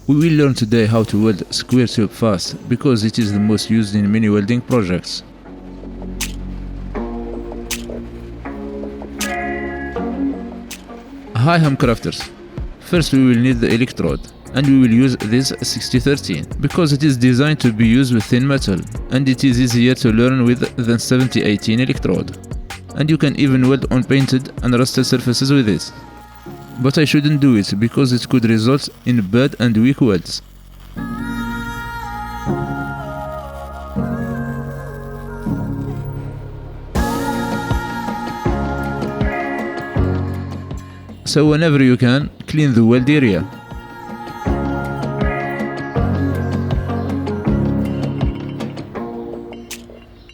We will learn today how to weld square tube fast because it is the most used in many welding projects. Hi Hamcrafters! First we will need the electrode, and we will use this 6013 because it is designed to be used with thin metal and it is easier to learn with than 7018 electrode. And you can even weld on painted and rusted surfaces with it. But I shouldn't do it because it could result in bad and weak welds. So whenever you can, clean the weld area.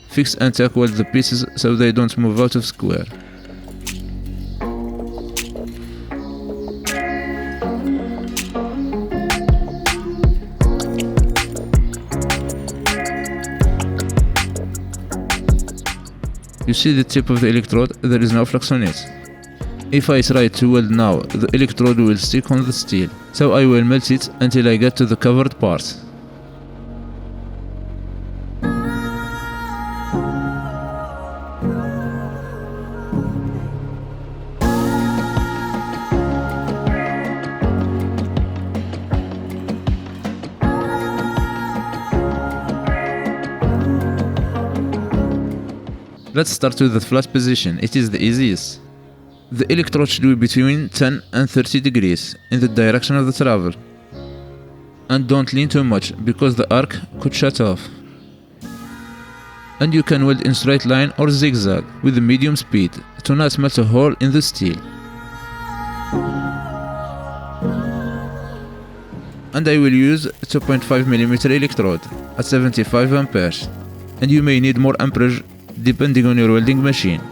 Fix and tack weld the pieces so they don't move out of square. You see the tip of the electrode, there is no flux on it. If I try to weld now, the electrode will stick on the steel, so I will melt it until I get to the covered part. Let's start with the flat position, it is the easiest. The electrode should be between 10 and 30 degrees in the direction of the travel. And don't lean too much because the arc could shut off. And you can weld in straight line or zigzag with a medium speed to not melt a hole in the steel. And I will use 2.5mm electrode at 75 amperes. And you may need more amperage depending on your welding machine,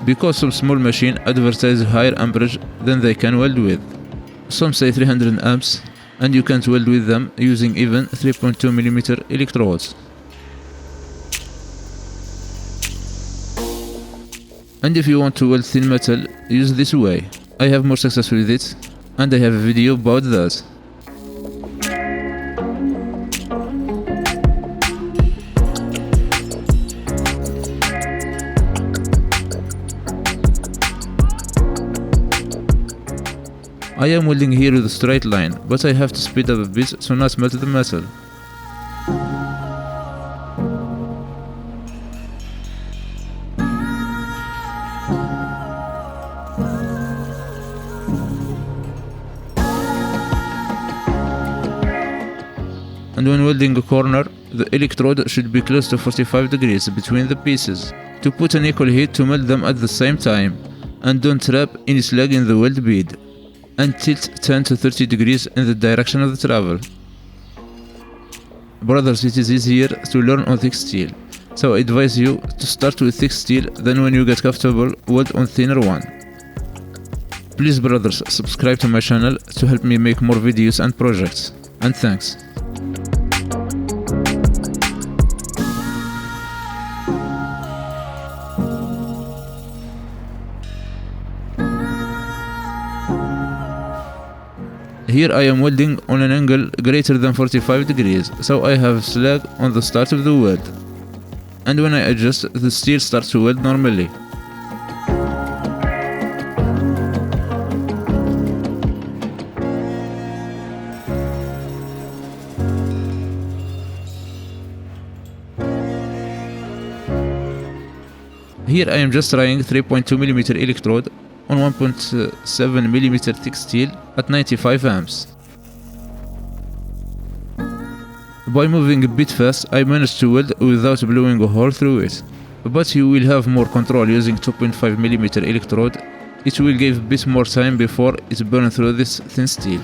because some small machines advertise higher amperage than they can weld with. Some say 300 amps, and you can't weld with them using even 3.2mm electrodes. And if you want to weld thin metal, use this way. I have more success with it, and I have a video about that. I am welding here with a straight line, but I have to speed up a bit to not melt the metal. And when welding a corner, the electrode should be close to 45 degrees between the pieces to put an equal heat to melt them at the same time, and don't trap any slag in the weld bead. And tilt 10 to 30 degrees in the direction of the travel. Brothers, it is easier to learn on thick steel, so I advise you to start with thick steel, then when you get comfortable, weld on thinner one. Please brothers, subscribe to my channel to help me make more videos and projects, and thanks. Here I am welding on an angle greater than 45 degrees, so I have slag on the start of the weld. And when I adjust, the steel starts to weld normally. Here I am just trying 3.2mm electrode on 1.7mm thick steel at 95 amps. By moving a bit fast, I managed to weld without blowing a hole through it. But you will have more control using 2.5mm electrode. It will give a bit more time before it burns through this thin steel.